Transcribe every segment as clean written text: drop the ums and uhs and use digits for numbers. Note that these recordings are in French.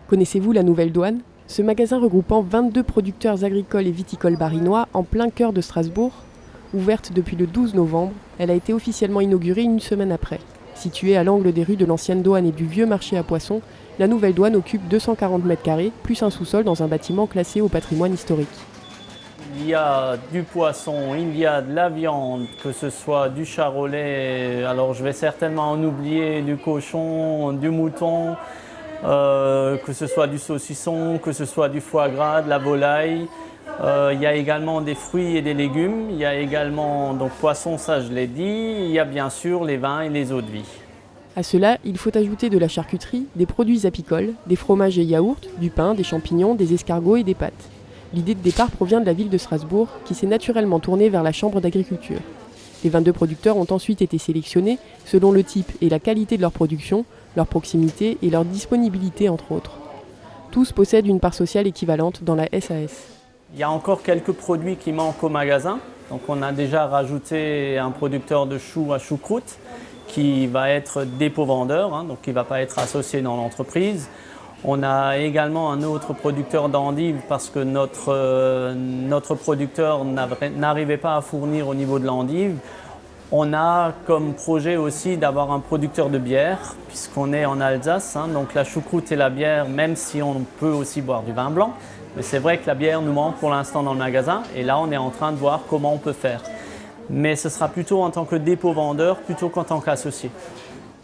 Connaissez-vous la Nouvelle Douane ? Ce magasin regroupant 22 producteurs agricoles et viticoles barinois en plein cœur de Strasbourg, ouverte depuis le 12 novembre, elle a été officiellement inaugurée une semaine après. Située à l'angle des rues de l'ancienne douane et du vieux marché à poissons, la Nouvelle Douane occupe 240 m², plus un sous-sol dans un bâtiment classé au patrimoine historique. Il y a du poisson, il y a de la viande, que ce soit du charolais, alors je vais certainement en oublier, du cochon, du mouton, que ce soit du saucisson, que ce soit du foie gras, de la volaille. Il y a également des fruits et des légumes, il y a également, donc poisson, ça je l'ai dit, il y a bien sûr les vins et les eaux de vie. À cela, il faut ajouter de la charcuterie, des produits apicoles, des fromages et yaourts, du pain, des champignons, des escargots et des pâtes. L'idée de départ provient de la ville de Strasbourg, qui s'est naturellement tournée vers la chambre d'agriculture. Les 22 producteurs ont ensuite été sélectionnés selon le type et la qualité de leur production, leur proximité et leur disponibilité entre autres. Tous possèdent une part sociale équivalente dans la SAS. Il y a encore quelques produits qui manquent au magasin. Donc on a déjà rajouté un producteur de choux à choucroute qui va être dépôt-vendeur, donc qui ne va pas être associé dans l'entreprise. On a également un autre producteur d'endives parce que notre producteur n'arrivait pas à fournir au niveau de l'endive. On a comme projet aussi d'avoir un producteur de bière puisqu'on est en Alsace, donc la choucroute et la bière, même si on peut aussi boire du vin blanc. Mais c'est vrai que la bière nous manque pour l'instant dans le magasin et là on est en train de voir comment on peut faire. Mais ce sera plutôt en tant que dépôt-vendeur plutôt qu'en tant qu'associé.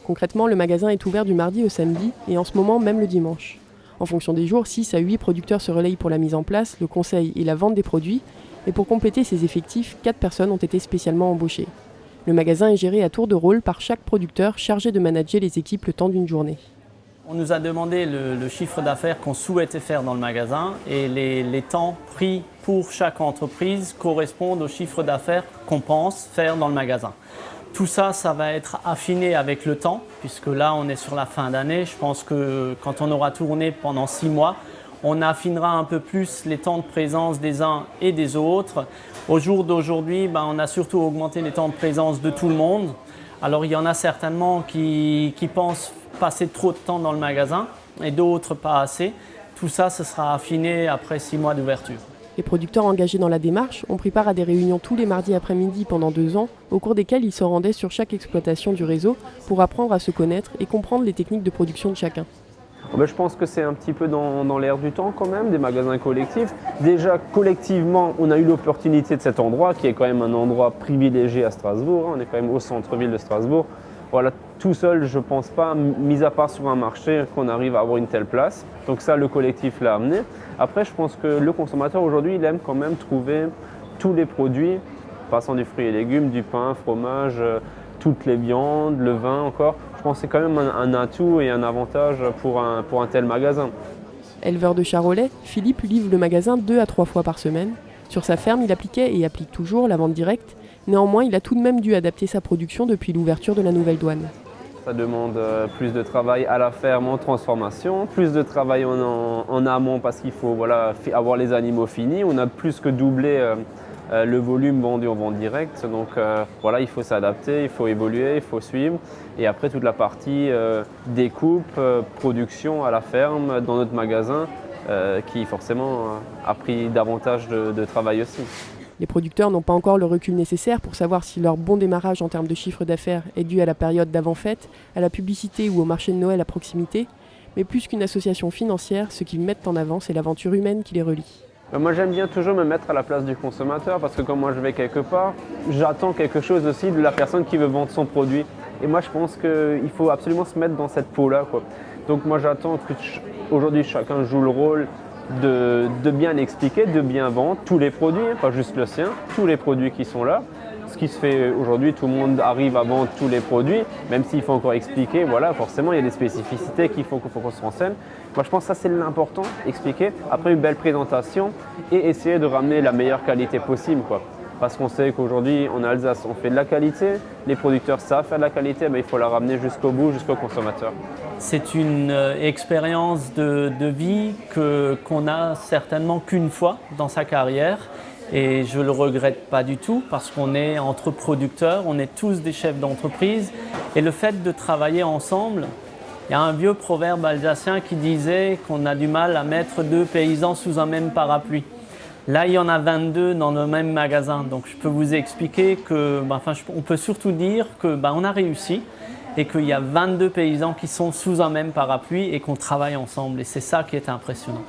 Concrètement, le magasin est ouvert du mardi au samedi et en ce moment même le dimanche. En fonction des jours, 6 à 8 producteurs se relayent pour la mise en place, le conseil et la vente des produits. Et pour compléter ces effectifs, 4 personnes ont été spécialement embauchées. Le magasin est géré à tour de rôle par chaque producteur chargé de manager les équipes le temps d'une journée. On nous a demandé le chiffre d'affaires qu'on souhaitait faire dans le magasin et les temps pris pour chaque entreprise correspondent au chiffre d'affaires qu'on pense faire dans le magasin. Tout ça, ça va être affiné avec le temps, puisque là, on est sur la fin d'année. Je pense que quand on aura tourné pendant 6 mois, on affinera un peu plus les temps de présence des uns et des autres. Au jour d'aujourd'hui, on a surtout augmenté les temps de présence de tout le monde. Alors, il y en a certainement qui pensent passer trop de temps dans le magasin et d'autres pas assez. Tout ça, ce sera affiné après 6 mois d'ouverture. Les producteurs engagés dans la démarche ont pris part à des réunions tous les mardis après-midi pendant 2 ans, au cours desquelles ils se rendaient sur chaque exploitation du réseau pour apprendre à se connaître et comprendre les techniques de production de chacun. Je pense que c'est un petit peu dans l'air du temps quand même, des magasins collectifs. Déjà, collectivement, on a eu l'opportunité de cet endroit, qui est quand même un endroit privilégié à Strasbourg. On est quand même au centre-ville de Strasbourg. Voilà, tout seul, je ne pense pas, mis à part sur un marché, qu'on arrive à avoir une telle place. Donc ça, le collectif l'a amené. Après, je pense que le consommateur aujourd'hui, il aime quand même trouver tous les produits, passant du fruit et légumes, du pain, fromage, toutes les viandes, le vin encore. Je pense que c'est quand même un atout et un avantage pour un tel magasin. Éleveur de charolais, Philippe livre le magasin 2 à 3 fois par semaine. Sur sa ferme, il appliquait et applique toujours la vente directe. Néanmoins, il a tout de même dû adapter sa production depuis l'ouverture de la Nouvelle Douane. Ça demande plus de travail à la ferme en transformation, plus de travail en amont parce qu'il faut avoir les animaux finis. On a plus que doublé le volume vendu en vente directe. Donc il faut s'adapter, il faut évoluer, il faut suivre. Et après toute la partie découpe, production à la ferme, dans notre magasin, qui forcément a pris davantage de travail aussi. Les producteurs n'ont pas encore le recul nécessaire pour savoir si leur bon démarrage en termes de chiffre d'affaires est dû à la période d'avant-fête, à la publicité ou au marché de Noël à proximité. Mais plus qu'une association financière, ce qu'ils mettent en avant, c'est l'aventure humaine qui les relie. Moi, j'aime bien toujours me mettre à la place du consommateur parce que quand moi je vais quelque part, j'attends quelque chose aussi de la personne qui veut vendre son produit. Et moi, je pense qu'il faut absolument se mettre dans cette peau-là, quoi. Donc moi, j'attends qu'aujourd'hui, chacun joue le rôle de bien expliquer, de bien vendre tous les produits, pas juste le sien, tous les produits qui sont là. Ce qui se fait aujourd'hui, tout le monde arrive à vendre tous les produits, même s'il faut encore expliquer, forcément il y a des spécificités qu'il faut qu'on se renseigne. Moi je pense que ça c'est l'important, expliquer, après une belle présentation et essayer de ramener la meilleure qualité possible, quoi. Parce qu'on sait qu'aujourd'hui en Alsace on fait de la qualité, les producteurs savent faire de la qualité, mais il faut la ramener jusqu'au bout, jusqu'au consommateur. C'est une expérience de vie qu'on a certainement qu'une fois dans sa carrière. Et je ne le regrette pas du tout parce qu'on est entre producteurs, on est tous des chefs d'entreprise. Et le fait de travailler ensemble, Il y a un vieux proverbe alsacien qui disait qu'on a du mal à mettre 2 paysans sous un même parapluie. Là, il y en a 22 dans le même magasin. Donc, je peux vous expliquer que, on peut surtout dire qu'on a réussi et qu'il y a 22 paysans qui sont sous un même parapluie et qu'on travaille ensemble. Et c'est ça qui est impressionnant.